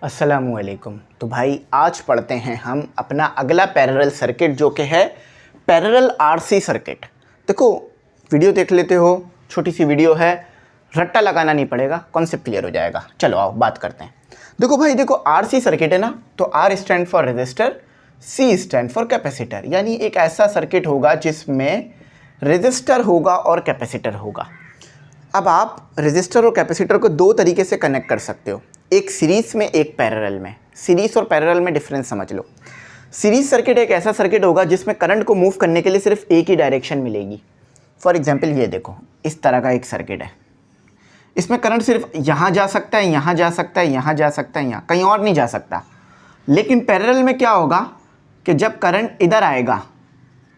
अस्सलामुअलैकुम। तो भाई आज पढ़ते हैं हम अपना अगला पैरेलल सर्किट जो कि है पैरेलल आरसी सर्किट। देखो वीडियो देख लेते हो, छोटी सी वीडियो है, रट्टा लगाना नहीं पड़ेगा, कॉन्सेप्ट क्लियर हो जाएगा। चलो आओ बात करते हैं। देखो भाई देखो आरसी सर्किट है ना, तो R stand for resistor, C stand for capacitor. यानी एक ऐसा सर्किट होगा जिसमें रेजिस्टर होगा और कैपेसिटर होगा। अब आप रेजिस्टर और कैपेसिटर को दो तरीके से कनेक्ट कर सकते हो, एक सीरीज़ में एक पैरेलल में। सीरीज़ और पैरेलल में डिफरेंस समझ लो। सीरीज़ सर्किट एक ऐसा सर्किट होगा जिसमें करंट को मूव करने के लिए सिर्फ एक ही डायरेक्शन मिलेगी। फॉर एग्जांपल ये देखो, इस तरह का एक सर्किट है, इसमें करंट सिर्फ यहाँ जा सकता है, यहाँ जा सकता है, यहाँ जा सकता है, यहाँ कहीं और नहीं जा सकता। लेकिन पैरेलल में क्या होगा कि जब करंट इधर आएगा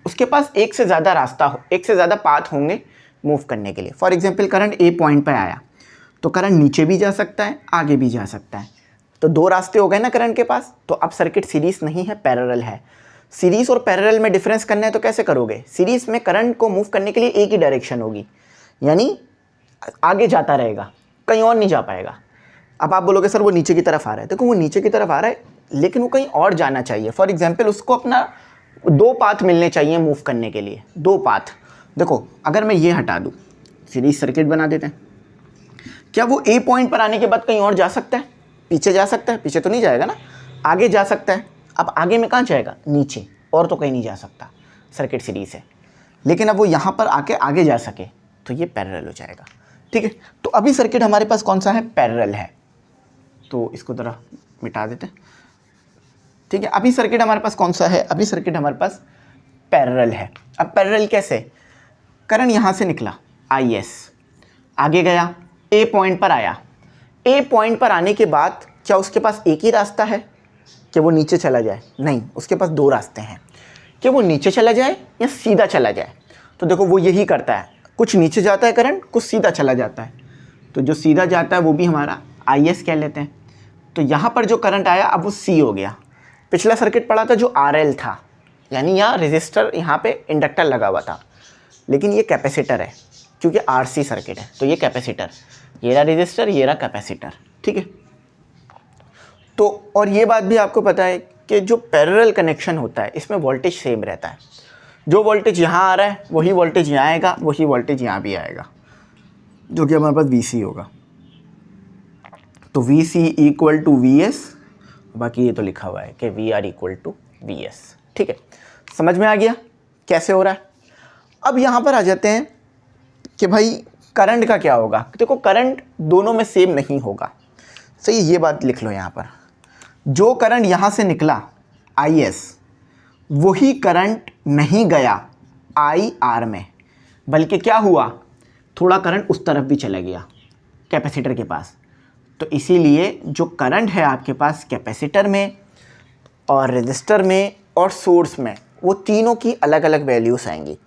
उसके पास एक से ज़्यादा रास्ता हो, एक से ज़्यादा पाथ होंगे मूव करने के लिए। For example current A point पर आया तो करंट नीचे भी जा सकता है, आगे भी जा सकता है। तो दो रास्ते हो गए ना करंट के पास। तो अब सर्किट सीरीज़ नहीं है, पैरेलल है। सीरीज़ और पैरेलल में डिफरेंस करना है तो कैसे करोगे? सीरीज़ में करंट को मूव करने के लिए एक ही डायरेक्शन होगी, यानी आगे जाता रहेगा, कहीं और नहीं जा पाएगा। अब आप बोलोगे सर वो नीचे की तरफ आ रहा है। देखो वो नीचे की तरफ आ रहा है लेकिन वो कहीं और जाना चाहिए। फॉर एग्जाम्पल उसको अपना दो पाथ मिलने चाहिए मूव करने के लिए, दो पाथ। देखो अगर मैं ये हटा दूँ, सीरीज सर्किट बना देते हैं, क्या वो ए पॉइंट पर आने के बाद कहीं और जा सकता है? पीछे जा सकता है? पीछे तो नहीं जाएगा ना, आगे जा सकता है। अब आगे में कहाँ जाएगा? नीचे, और तो कहीं नहीं जा सकता, सर्किट सीरीज है। लेकिन अब वो यहाँ पर आके आगे जा सके तो ये पैरेलल हो जाएगा। ठीक है, तो अभी सर्किट हमारे पास कौन सा है? पैरेलल है। तो इसको ज़रा मिटा देते हैं। ठीक है, अभी सर्किट हमारे पास कौन सा है? अभी सर्किट हमारे पास पैरेलल है। अब पैरेलल कैसे? करंट यहाँ से निकला IS, आगे गया, ए पॉइंट पर आया। ए पॉइंट पर आने के बाद क्या उसके पास एक ही रास्ता है कि वो नीचे चला जाए? नहीं, उसके पास दो रास्ते हैं, कि वो नीचे चला जाए या सीधा चला जाए। तो देखो वो यही करता है, कुछ नीचे जाता है करंट, कुछ सीधा चला जाता है। तो जो सीधा जाता है वो भी हमारा IS कह लेते हैं। तो यहाँ पर जो करंट आया अब वो C हो गया। पिछला सर्किट पढ़ा था जो RL था, यानी यहाँ रेजिस्टर, यहाँ पे इंडक्टर लगा हुआ था, लेकिन ये कैपेसिटर है क्योंकि RC सर्किट है। तो ये कैपेसिटर, ये रहा रेजिस्टर, ये रहा कैपेसिटर। ठीक है, तो और ये बात भी आपको पता है कि जो पैरेलल कनेक्शन होता है इसमें वोल्टेज सेम रहता है। जो वोल्टेज यहाँ आ रहा है वही वोल्टेज यहाँ आएगा, वही वोल्टेज यहाँ भी आएगा, जो कि हमारे पास VC होगा। तो VC इक्वल टू VS, बाकी ये तो लिखा हुआ है कि VR इक्वल टू VS। ठीक है, समझ में आ गया कैसे हो रहा है? अब यहाँ पर आ जाते हैं कि भाई करंट का क्या होगा। देखो करंट दोनों में सेम नहीं होगा, सही, ये बात लिख लो यहाँ पर। जो करंट यहाँ से निकला IS, वही करंट नहीं गया IR में, बल्कि क्या हुआ, थोड़ा करंट उस तरफ भी चला गया कैपेसिटर के पास। तो इसीलिए जो करंट है आपके पास कैपेसिटर में और रेजिस्टर में और सोर्स में, वो तीनों की अलग अलग वैल्यूज़ आएंगी।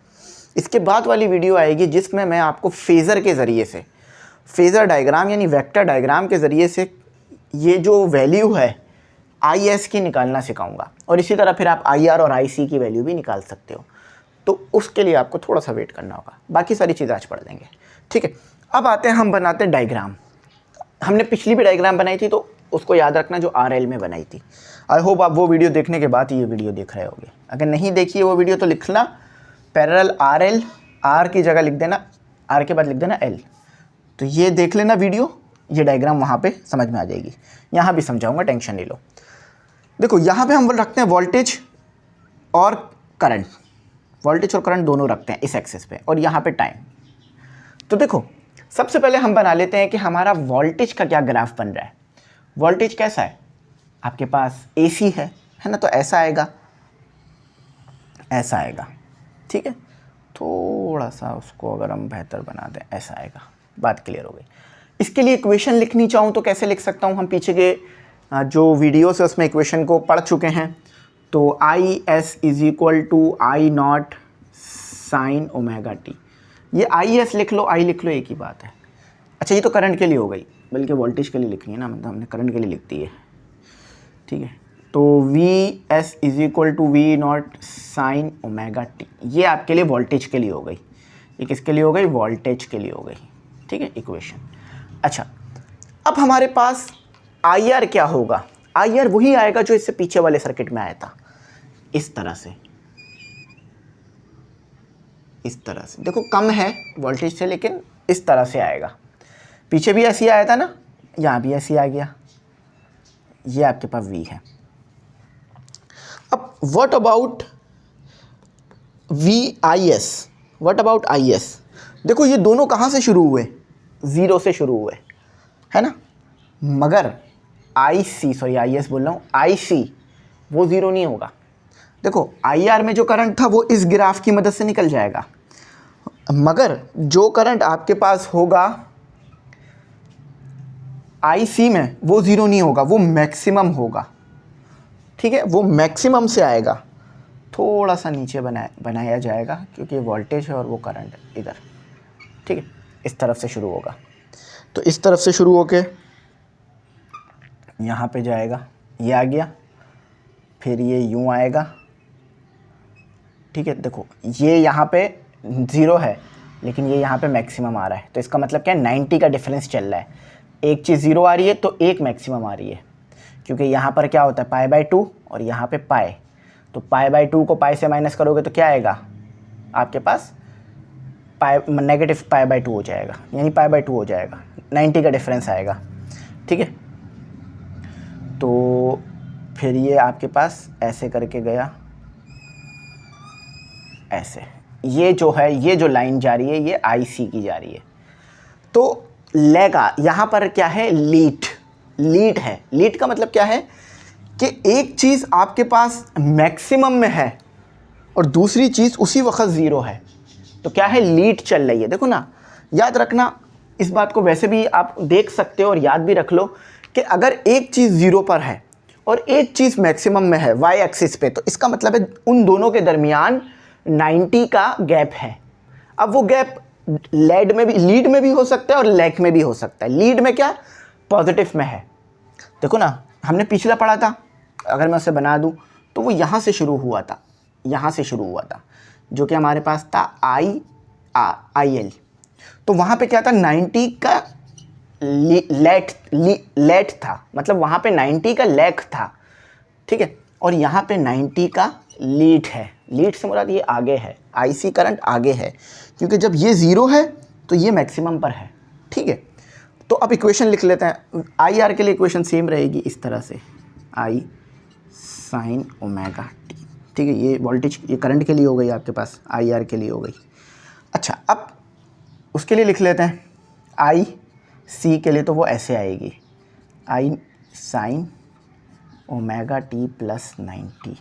इसके बाद वाली वीडियो आएगी जिसमें मैं आपको फेज़र के ज़रिए से, फेज़र डायग्राम यानी वेक्टर डायग्राम के ज़रिए से ये जो वैल्यू है IS की निकालना सिखाऊंगा। और इसी तरह फिर आप IR और IC की वैल्यू भी निकाल सकते हो। तो उसके लिए आपको थोड़ा सा वेट करना होगा, बाकी सारी चीज़ें आज पढ़ लेंगे। ठीक है, अब आते हैं, हम बनाते हैं डायग्राम। हमने पिछली भी डायग्राम बनाई थी तो उसको याद रखना, जो RL में बनाई थी। आई होप आप वो वीडियो देखने के बाद ये वीडियो देख रहे होगे। अगर नहीं देखी है वो वीडियो तो लिखना पैरेलल RL, R की जगह लिख देना, R के बाद लिख देना L। तो ये देख लेना वीडियो, ये डायग्राम वहाँ पे समझ में आ जाएगी। यहाँ भी समझाऊंगा, टेंशन नहीं लो। देखो यहाँ पे हम रखते हैं वोल्टेज और करंट, वोल्टेज और करंट दोनों रखते हैं इस एक्सिस पे, और यहाँ पे टाइम। तो देखो सबसे पहले हम बना लेते हैं कि हमारा वोल्टेज का क्या ग्राफ बन रहा है। वोल्टेज कैसा है? आपके पास AC है ना, तो ऐसा आएगा, ऐसा आएगा। ठीक है, थोड़ा सा उसको अगर हम बेहतर बना दें, ऐसा आएगा। बात क्लियर हो गई। इसके लिए इक्वेशन लिखनी चाहूँ तो कैसे लिख सकता हूँ? हम पीछे के जो वीडियोस है उसमें इक्वेशन को पढ़ चुके हैं। तो IS is equal to I0 sin omega t। ये IS लिख लो, I लिख लो, एक ही बात है। अच्छा ये तो करंट के लिए हो गई, बल्कि वोल्टेज के लिए लिखनी है ना, मतलब हमने करंट के लिए लिख दी है। ठीक है, तो VS is equal to V0 sin omega t, ये आपके लिए वोल्टेज के लिए हो गई। ये किसके लिए हो गई? वोल्टेज के लिए हो गई। ठीक है, इक्वेशन। अच्छा अब हमारे पास IR क्या होगा, IR वही आएगा जो इससे पीछे वाले सर्किट में आया था, इस तरह से, इस तरह से। देखो कम है वोल्टेज से, लेकिन इस तरह से आएगा। पीछे भी ऐसे ही आया था ना, यहाँ भी ऐसे ही आ गया। ये आपके पास V है। अब what about VIS, what about IS? देखो ये दोनों कहाँ से शुरू हुए, 0 से शुरू हुए, है ना। मगर IS बोल रहा हूँ, IC वो 0 नहीं होगा। देखो IR में जो करंट था वो इस ग्राफ की मदद से निकल जाएगा, मगर जो करंट आपके पास होगा IC में वो 0 नहीं होगा, वो मैक्सिमम होगा। ठीक है, वो मैक्सिमम से आएगा, थोड़ा सा नीचे बनाया जाएगा क्योंकि ये वोल्टेज है और वो करंट इधर। ठीक है, इस तरफ से शुरू होगा, तो इस तरफ से शुरू होके यहाँ पे जाएगा, ये आ गया, फिर ये यूँ आएगा। ठीक है, देखो ये यहाँ पे 0 है, लेकिन ये यहाँ पे मैक्सिमम आ रहा है, तो इसका मतलब क्या है, 90 का डिफरेंस चल रहा है। एक चीज़ 0 आ रही है तो एक मैक्सिमम आ रही है, क्योंकि यहाँ पर क्या होता है π/2 और यहाँ पे पाई, तो π/2 को पाई से माइनस करोगे तो क्या आएगा आपके पास, नेगेटिव π/2 हो जाएगा, यानी π/2 हो जाएगा, 90 का डिफरेंस आएगा। ठीक है, तो फिर ये आपके पास ऐसे करके गया, ऐसे, ये जो है, ये जो लाइन जा रही है ये IC की जा रही है। तो लेगा यहाँ पर क्या है, लीड है। लीड का मतलब क्या है कि एक चीज़ आपके पास मैक्सिमम में है और दूसरी चीज़ उसी वक्त 0 है, तो क्या है, लीड चल रही है। देखो ना, याद रखना इस बात को, वैसे भी आप देख सकते हो और याद भी रख लो कि अगर एक चीज़ 0 पर है और एक चीज़ मैक्सिमम में है Y एक्सिस पे, तो इसका मतलब है उन दोनों के दरमियान 90 का गैप है। अब वो गैप लीड में भी हो सकता है और लैग में भी हो सकता है। लीड में क्या, पॉजिटिव में है। देखो ना, हमने पिछला पढ़ा था, अगर मैं उसे बना दूं तो वो यहाँ से शुरू हुआ था, यहाँ से शुरू हुआ था, जो कि हमारे पास था IL। तो वहाँ पे क्या था, 90 का लेट था, मतलब वहाँ पे 90 का लैग था। ठीक है, और यहाँ पे 90 का लीड है। लीड से मुराद ये आगे है, IC करंट आगे है, क्योंकि जब ये 0 है तो ये मैक्सिमम पर है। ठीक है, तो अब इक्वेशन लिख लेते हैं। IR के लिए इक्वेशन सेम रहेगी इस तरह से, I sin ओमेगा t। ठीक है, ये वोल्टेज, ये करंट के लिए हो गई आपके पास, IR के लिए हो गई। अच्छा, अब उसके लिए लिख लेते हैं IC के लिए, तो वो ऐसे आएगी, I sin omega t plus 90।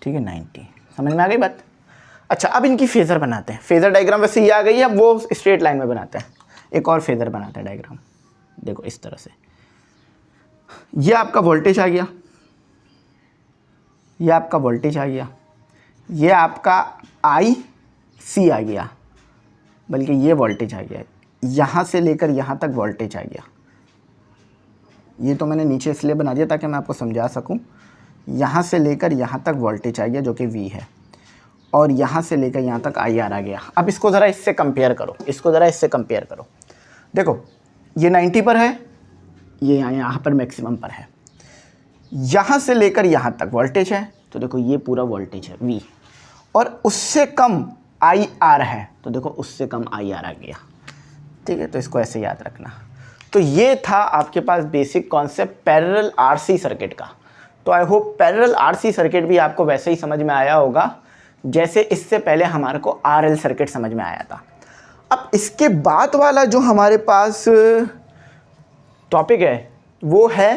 ठीक है, 90, समझ में आ गई बात। अच्छा, अब इनकी फेज़र बनाते हैं। फेज़र डायग्राम वैसे ये आ गई है, अब वो स्ट्रेट लाइन में बनाते हैं। एक और फेज़र बनाते हैं डायग्राम, देखो इस तरह से। ये आपका वोल्टेज आ गया, ये आपका वोल्टेज आ गया, ये आपका IC आ गया, बल्कि ये वोल्टेज आ गया, यहाँ से लेकर यहाँ तक वोल्टेज आ गया। ये तो मैंने नीचे इसलिए बना दिया ताकि मैं आपको समझा सकूं। यहाँ से लेकर यहाँ तक वोल्टेज आ गया जो कि V है, और यहाँ से लेकर यहाँ तक IR आ गया। अब इसको ज़रा इससे कंपेयर करो, इसको ज़रा इससे कंपेयर करो। देखो ये 90 पर है, ये यहाँ पर मैक्सिमम पर है, यहाँ से लेकर यहाँ तक वोल्टेज है, तो देखो ये पूरा वोल्टेज है V, और उससे कम IR है, तो देखो उससे कम IR आ गया। ठीक है, तो इसको ऐसे याद रखना। तो ये था आपके पास basic concept parallel RC circuit का। तो I hope parallel RC circuit भी आपको वैसे ही समझ में आया होगा जैसे इससे पहले हमारे को RL सर्किट समझ में आया था। अब इसके बाद वाला जो हमारे पास टॉपिक है वो है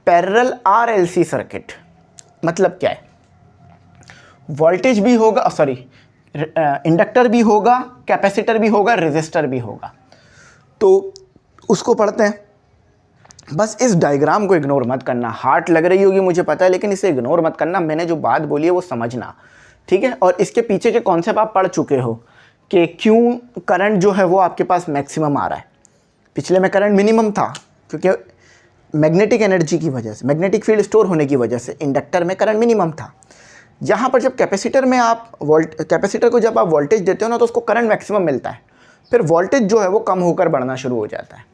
पैरेलल RLC सर्किट। मतलब क्या है, वोल्टेज भी होगा, सॉरी इंडक्टर भी होगा, कैपेसिटर भी होगा, रेजिस्टर भी होगा। तो उसको पढ़ते हैं। बस इस डायग्राम को इग्नोर मत करना, हार्ड लग रही होगी मुझे पता है, लेकिन इसे इग्नोर मत करना। मैंने जो बात बोली है वो समझना, ठीक है। और इसके पीछे के कॉन्सेप्ट आप पढ़ चुके हो कि क्यों करंट जो है वो आपके पास मैक्सिमम आ रहा है। पिछले में करंट मिनिमम था क्योंकि मैग्नेटिक एनर्जी की वजह से, मैग्नेटिक फील्ड स्टोर होने की वजह से इंडक्टर में करंट मिनिमम था। यहाँ पर जब कैपेसिटर में आप कैपेसिटर को जब आप वोल्टेज देते हो ना तो उसको करंट मैक्सिमम मिलता है, फिर वोल्टेज जो है वो कम होकर बढ़ना शुरू हो जाता है।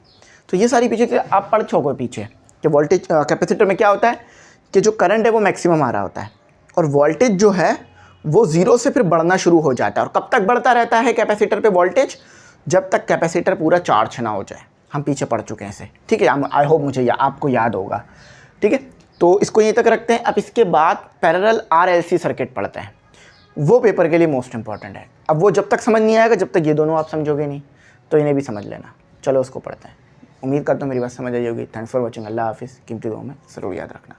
तो ये सारी पीछे आप पढ़ चुके पीछे कि वोल्टेज कैपेसिटर में क्या होता है कि जो करंट है वो मैक्सिमम आ रहा होता है और वोल्टेज जो है वो ज़ीरो से फिर बढ़ना शुरू हो जाता है। और कब तक बढ़ता रहता है कैपेसिटर पे वोल्टेज? जब तक कैपेसिटर पूरा चार्ज ना हो जाए। हम पीछे पढ़ चुके हैं इसे, ठीक है। आई होप मुझे आपको याद होगा, ठीक है। तो इसको यहीं तक रखते हैं। अब इसके बाद पैरेलल RLC सर्किट पढ़ते हैं, वो पेपर के लिए मोस्ट इंपॉर्टेंट है। अब वो जब तक समझ नहीं आएगा जब तक ये दोनों आप समझोगे नहीं, तो इन्हें भी समझ लेना। चलो उसको पढ़ते हैं। उम्मीद करता हूँ मेरी बात समझ आई होगी। Thanks for watching. अल्लाह हाफिज़। कीमती दुआ में ज़रूर याद रखना।